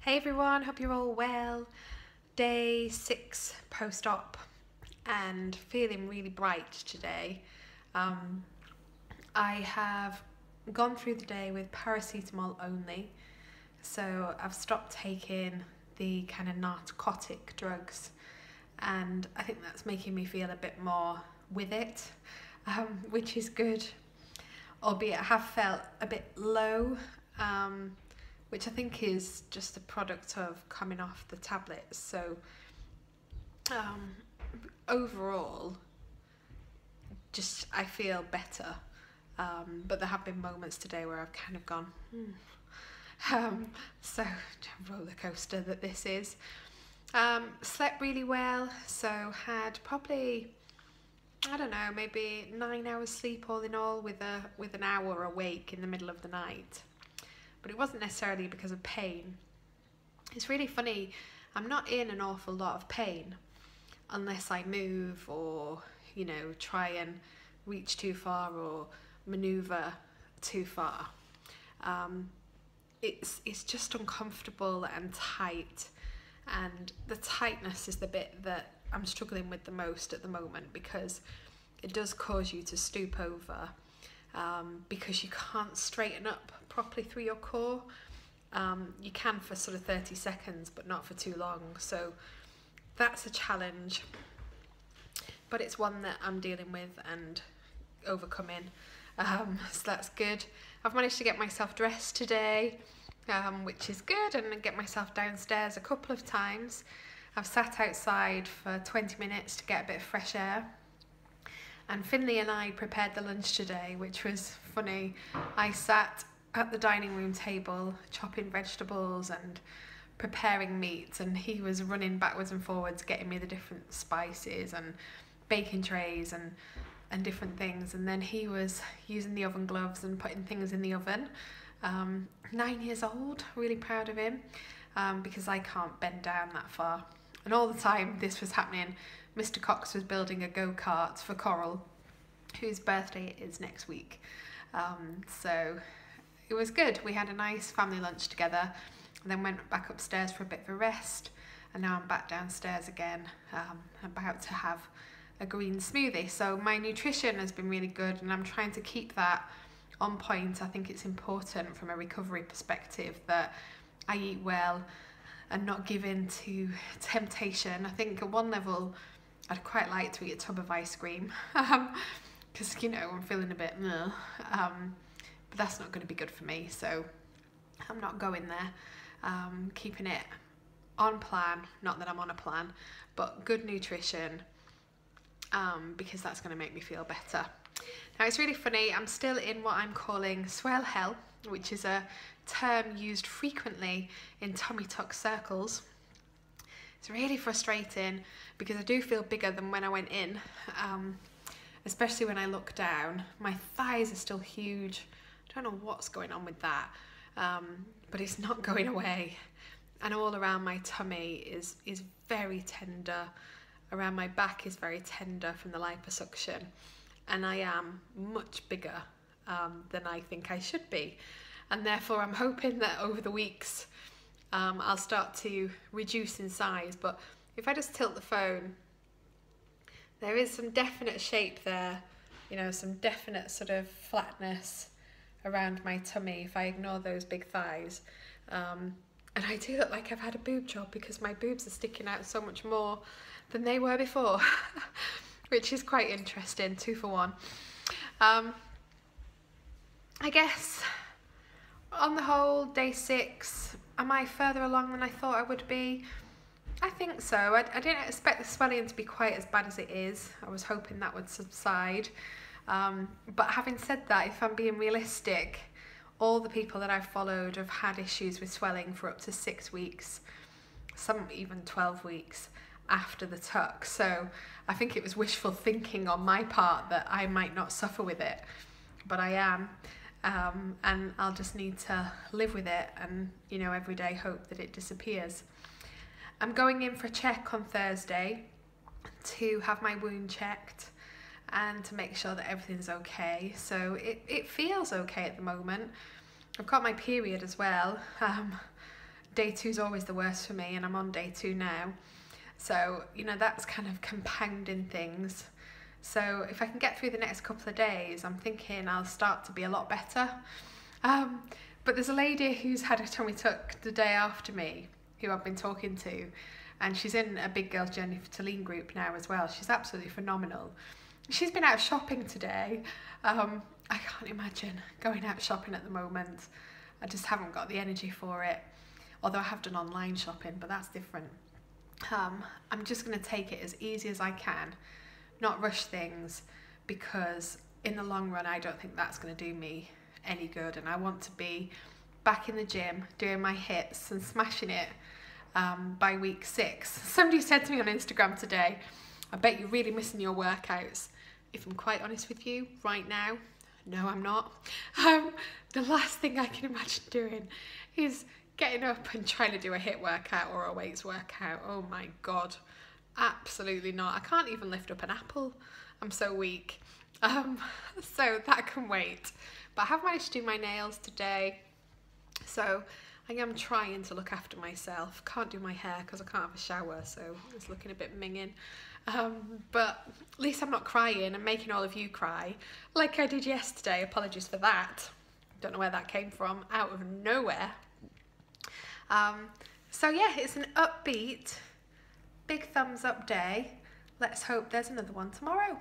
Hey everyone, hope you're all well. Day 6 post-op and feeling really bright today. I have gone through the day with paracetamol only, so I've stopped taking the kind of narcotic drugs, and I think that's making me feel a bit more with it, which is good, albeit I have felt a bit low, which I think is just a product of coming off the tablets. So overall, just I feel better, but there have been moments today where I've kind of gone so roller coaster that this is. Slept really well, so had probably, I don't know, maybe 9 hours sleep all in all, with an hour awake in the middle of the night. But it wasn't necessarily because of pain. It's really funny, I'm not in an awful lot of pain unless I move or, try and reach too far or maneuver too far. It's just uncomfortable and tight, and the tightness is the bit that I'm struggling with the most at the moment, because it does cause you to stoop over, because you can't straighten up properly through your core. You can for sort of 30 seconds, but not for too long. So that's a challenge, but it's one that I'm dealing with and overcoming. So that's good. I've managed to get myself dressed today, which is good, and get myself downstairs a couple of times. I've sat outside for 20 minutes to get a bit of fresh air. And Finley and I prepared the lunch today, which was funny. I sat at the dining room table chopping vegetables and preparing meat, and he was running backwards and forwards getting me the different spices and baking trays and different things, and then he was using the oven gloves and putting things in the oven. 9 years old, really proud of him, because I can't bend down that far. And all the time this was happening, Mr. Cox was building a go-kart for Coral, whose birthday is next week. So it was good. We had a nice family lunch together, and then went back upstairs for a bit of a rest, and now I'm back downstairs again, about to have a green smoothie. So my nutrition has been really good, and I'm trying to keep that on point. I think it's important from a recovery perspective that I eat well and not give in to temptation. I think at one level I'd quite like to eat a tub of ice cream, because I'm feeling a bit but that's not going to be good for me, so I'm not going there. Keeping it on plan, not that I'm on a plan, but good nutrition, because that's going to make me feel better. Now, it's really funny, I'm still in what I'm calling swell hell, which is a term used frequently in tummy tuck circles. It's really frustrating because I do feel bigger than when I went in, especially when I look down. My thighs are still huge. I don't know what's going on with that, but it's not going away. And all around my tummy is very tender. Around my back is very tender from the liposuction, and I am much bigger than I think I should be. And therefore I'm hoping that over the weeks I'll start to reduce in size. But if I just tilt the phone, there is some definite shape there, some definite sort of flatness around my tummy if I ignore those big thighs. And I do look like I've had a boob job, because my boobs are sticking out so much more than they were before, which is quite interesting, 2 for 1. I guess on the whole, day 6, am I further along than I thought I would be? I think so. I didn't expect the swelling to be quite as bad as it is. I was hoping that would subside. But having said that, if I'm being realistic, all the people that I've followed have had issues with swelling for up to 6 weeks, some even 12 weeks after the tuck. So I think it was wishful thinking on my part that I might not suffer with it, but I am. And I'll just need to live with it and, every day hope that it disappears. I'm going in for a check on Thursday to have my wound checked and to make sure that everything's okay. So it feels okay at the moment. I've got my period as well. day 2 is always the worst for me, and I'm on day 2 now. So, you know, that's kind of compounding things. So if I can get through the next couple of days, I'm thinking I'll start to be a lot better. But there's a lady who's had a tummy tuck the day after me, who I've been talking to, and she's in a Big Girls Journey to Lean group now as well. She's absolutely phenomenal. She's been out shopping today. I can't imagine going out shopping at the moment. I just haven't got the energy for it. Although I have done online shopping, but that's different. I'm just going to take it as easy as I can, not rush things, because in the long run I don't think that's going to do me any good, and I want to be back in the gym doing my hits and smashing it by week 6. Somebody said to me on Instagram today, I bet you're really missing your workouts. If I'm quite honest with you right now, no, I'm not. The last thing I can imagine doing is getting up and trying to do a HIIT workout or a weights workout. Oh my God, absolutely not. I can't even lift up an apple. I'm so weak. So that can wait. But I have managed to do my nails today. So I am trying to look after myself. Can't do my hair because I can't have a shower, so it's looking a bit minging. But at least I'm not crying and making all of you cry like I did yesterday. Apologies for that. Don't know where that came from, out of nowhere. So yeah, it's an upbeat, big thumbs up day. Let's hope there's another one tomorrow.